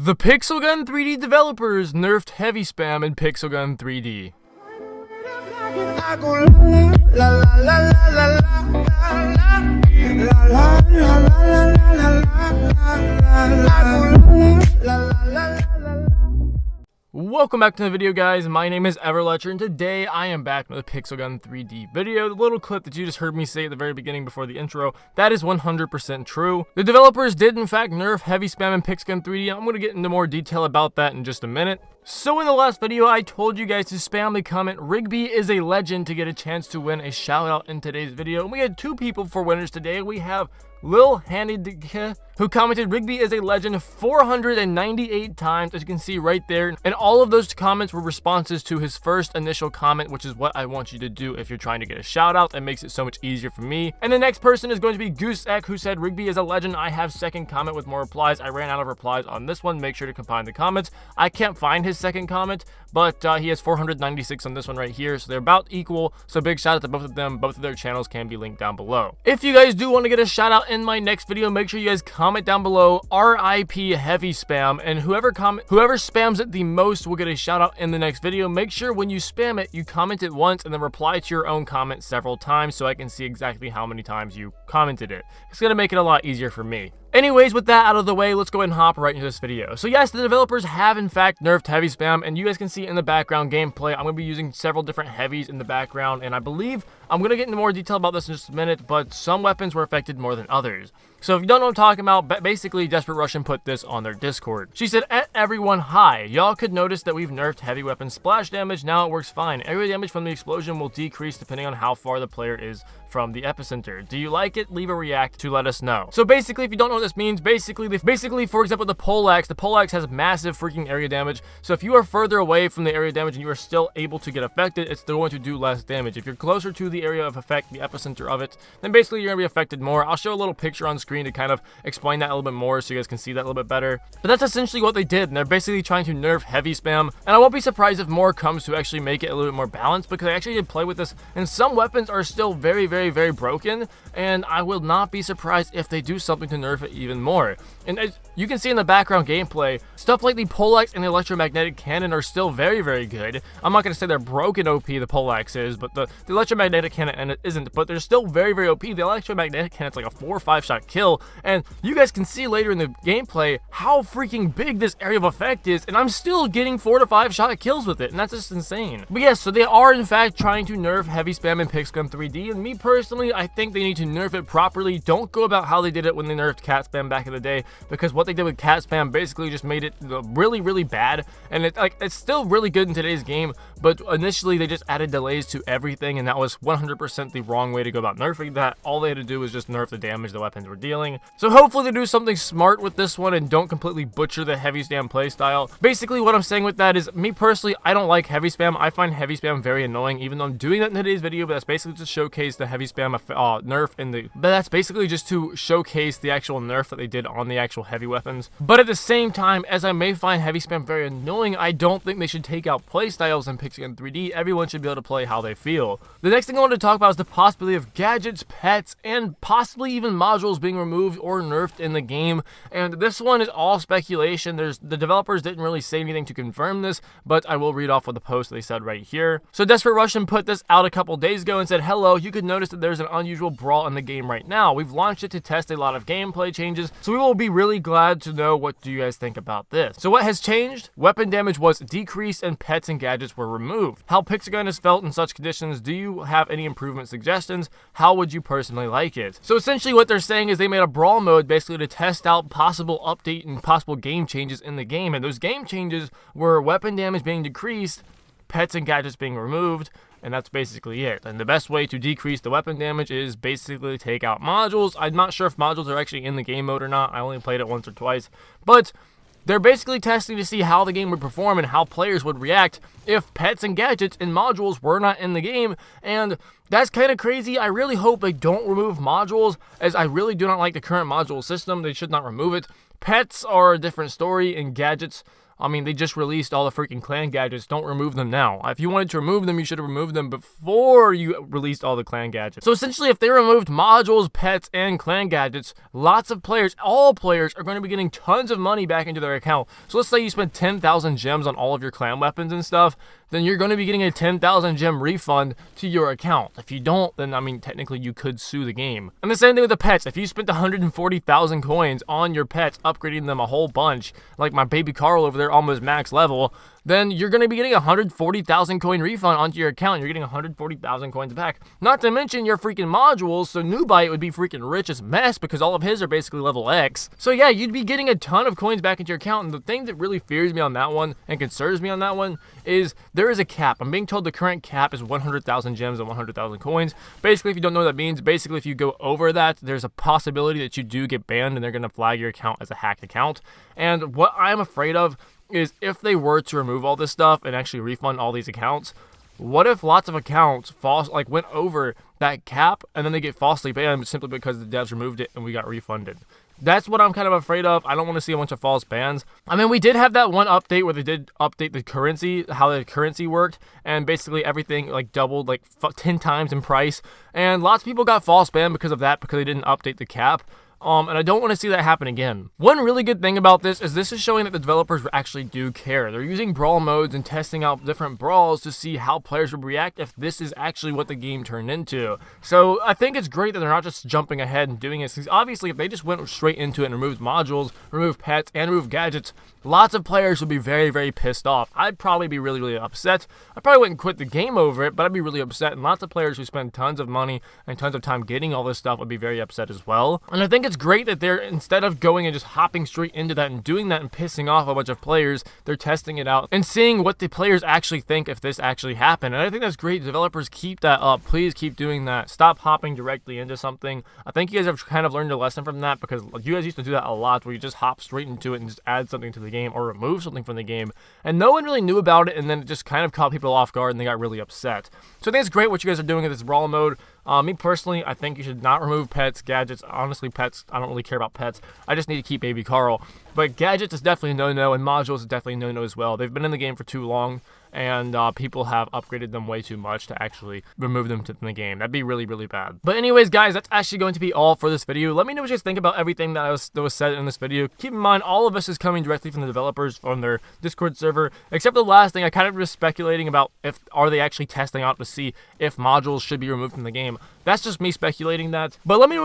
The Pixel Gun 3D developers nerfed heavy spam in Pixel Gun 3D. Welcome back to the video, guys. My name is Everletcher, and today I am back with a Pixel Gun 3D video. The little clip that you just heard me say at the very beginning before the intro, that is 100% true. The developers did in fact nerf heavy spam in Pixel Gun 3D. I'm going to get into more detail about that in just a minute. So in the last video, I told you guys to spam the comment, Rigby is a legend, to get a chance to win a shout out in today's video. And we had two people for winners today. We have Lil Handy, who commented Rigby is a legend 498 times, as you can see right there. And all of those comments were responses to his first initial comment, which is what I want you to do if you're trying to get a shout out. It makes it so much easier for me. And the next person is going to be Gooseek, who said Rigby is a legend. I have second comment with more replies. I ran out of replies on this one. Make sure to combine the comments. I can't find his second comment, but he has 496 on this one right here, so they're about equal. So big shout out to both of them. Both of their channels can be linked down below. If you guys do want to get a shout out in my next video, make sure you guys comment down below RIP heavy spam, and whoever spams it the most will get a shout out in the next video. Make sure when you spam it, you comment it once and then reply to your own comment several times so I can see exactly how many times you commented it. It's gonna make it a lot easier for me. Anyways, with that out of the way, let's go ahead and hop right into this video. So yes, the developers have in fact nerfed heavy spam, and you guys can see in the background gameplay, I'm going to be using several different heavies in the background, and I believe I'm going to get into more detail about this in just a minute, but some weapons were affected more than others. So if you don't know what I'm talking about, basically Desperate Russian put this on their Discord. She said, everyone, hi. Y'all could notice that we've nerfed heavy weapon splash damage. Now it works fine. Area damage from the explosion will decrease depending on how far the player is from the epicenter. Do you like it? Leave a react to let us know. So basically, if you don't know what this means, basically, for example, the poleaxe has massive freaking area damage. So if you are further away from the area damage and you are still able to get affected, it's still going to do less damage. If you're closer to the area of effect, the epicenter of it, then basically you're gonna be affected more. I'll show a little picture on screen to kind of explain that a little bit more so you guys can see that a little bit better. But that's essentially what they did, and they're basically trying to nerf heavy spam. And I won't be surprised if more comes to actually make it a little bit more balanced, because I actually did play with this, and some weapons are still very, very, very broken, and I will not be surprised if they do something to nerf it even more. And as you can see in the background gameplay, stuff like the poleaxe and the electromagnetic cannon are still very, very good. I'm not going to say they're broken OP, the poleaxe is, but the electromagnetic cannon isn't, but they're still very, very OP. The electromagnetic cannon's like a 4 or 5 shot kill, and you guys can see later in the gameplay how freaking big this area of effect is, and I'm still getting 4 to 5 shot kills with it, and that's just insane. But yes, so they are in fact trying to nerf heavy spam in Pixel Gun 3D, and me personally, I think they need to nerf it properly. Don't go about how they did it when they nerfed cat spam back in the day, because what they did with cat spam basically just made it really, really bad, and it's still really good in today's game, but initially they just added delays to everything, and that was 100% the wrong way to go about nerfing that. All they had to do was just nerf the damage the weapons were dealing. So hopefully they do something smart with this one and don't completely butcher the heavy spam playstyle. Basically what I'm saying with that is, me personally, I don't like heavy spam. I find heavy spam very annoying, even though I'm doing that in today's video, but that's basically to showcase the heavy spam nerf but that's basically just to showcase the actual nerf that they did on the actual heavy weapons. But at the same time, as I may find heavy spam very annoying, I don't think they should take out playstyles in Pixel Gun 3D. Everyone should be able to play how they feel. The next thing I want to talk about is the possibility of gadgets, pets, and possibly even modules being removed or nerfed in the game. And this one is all speculation. The developers didn't really say anything to confirm this, but I will read off what the post they said right here. So Desperate Russian put this out a couple days ago and said, hello, you could notice that there's an unusual brawl in the game right now. We've launched it to test a lot of gameplay changes, so we will be really glad to know what do you guys think about this. So what has changed? Weapon damage was decreased and pets and gadgets were removed. How Pixel Gun has felt in such conditions? Do you have any improvement suggestions? How would you personally like it? So essentially what they're saying is they made a brawl mode basically to test out possible update and possible game changes in the game, and those game changes were weapon damage being decreased, pets and gadgets being removed, and that's basically it. And the best way to decrease the weapon damage is basically take out modules. I'm not sure if modules are actually in the game mode or not. I only played it once or twice, but they're basically testing to see how the game would perform and how players would react if pets and gadgets and modules were not in the game, and that's kind of crazy. I really hope they don't remove modules, as I really do not like the current module system. They should not remove it. Pets are a different story, and gadgets I mean, they just released all the freaking clan gadgets. Don't remove them now. If you wanted to remove them, you should have removed them before you released all the clan gadgets. So essentially, if they removed modules, pets, and clan gadgets, lots of players, all players, are going to be getting tons of money back into their account. So let's say you spent 10,000 gems on all of your clan weapons and stuff, then you're going to be getting a 10,000 gem refund to your account. If you don't, then I mean, technically you could sue the game. And the same thing with the pets. If you spent 140,000 coins on your pets, upgrading them a whole bunch, like my baby Carl over there, almost max level, then you're going to be getting a 140,000 coin refund onto your account. You're getting 140,000 coins back. Not to mention your freaking modules, so Newbite would be freaking rich as mess because all of his are basically level X. So yeah, you'd be getting a ton of coins back into your account, and the thing that really fears me on that one and concerns me on that one is there is a cap. I'm being told the current cap is 100,000 gems and 100,000 coins. Basically, if you don't know what that means, basically if you go over that, there's a possibility that you do get banned and they're going to flag your account as a hacked account. And what I'm afraid of is if they were to remove all this stuff and actually refund all these accounts, what if lots of accounts went over that cap and then they get falsely banned simply because the devs removed it and we got refunded? That's what I'm kind of afraid of. I don't want to see a bunch of false bans. I mean, we did have that one update where they did update the currency, how the currency worked, and basically everything like doubled like 10 times in price. And lots of people got false banned because of that, because they didn't update the cap. And I don't want to see that happen again. One really good thing about this is showing that the developers actually do care. They're using brawl modes and testing out different brawls to see how players would react if this is actually what the game turned into. So I think it's great that they're not just jumping ahead and doing it, because obviously if they just went straight into it and removed modules, removed pets, and removed gadgets, lots of players would be very, very pissed off. I'd probably be really, really upset. I probably wouldn't quit the game over it, but I'd be really upset. And lots of players who spend tons of money and tons of time getting all this stuff would be very upset as well. And I think it's great that they're, instead of going and just hopping straight into that and doing that and pissing off a bunch of players, they're testing it out and seeing what the players actually think if this actually happened. And I think that's great. Developers, keep that up. Please keep doing that. Stop hopping directly into something. I think you guys have kind of learned a lesson from that, because you guys used to do that a lot, where you just hop straight into it and just add something to the game or remove something from the game, and no one really knew about it, and then it just kind of caught people off guard and they got really upset. So I think it's great what you guys are doing in this brawl mode. Me personally, I think you should not remove pets, gadgets. Honestly, pets, I don't really care about pets. I just need to keep baby Carl. But gadgets is definitely a no-no, and modules is definitely a no-no as well. They've been in the game for too long, and people have upgraded them way too much to actually remove them from the game. That'd be really, really bad. But anyways, guys, that's actually going to be all for this video. Let me know what you guys think about everything that was said in this video. Keep in mind, all of this is coming directly from the developers on their Discord server, except for the last thing. I kind of was speculating about are they actually testing out to see if modules should be removed from the game. That's just me speculating that. But let me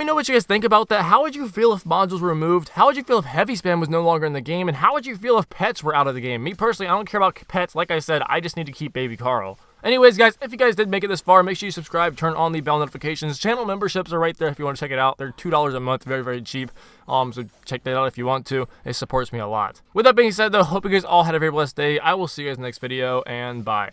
know what you guys think about that. How would you feel if modules were removed? How would you feel if heavy spam was no longer in the game? And how would you feel if pets were out of the game? Me personally, I don't care about pets. Like I said, I just need to keep baby Carl. Anyways, guys, if you guys did make it this far, make sure you subscribe, turn on the bell notifications. Channel memberships are right there if you want to check it out. They're $2 a month, very, very cheap. So check that out if you want to. It supports me a lot. With that being said, though, hope you guys all had a very blessed day. I will see you guys in the next video, and bye.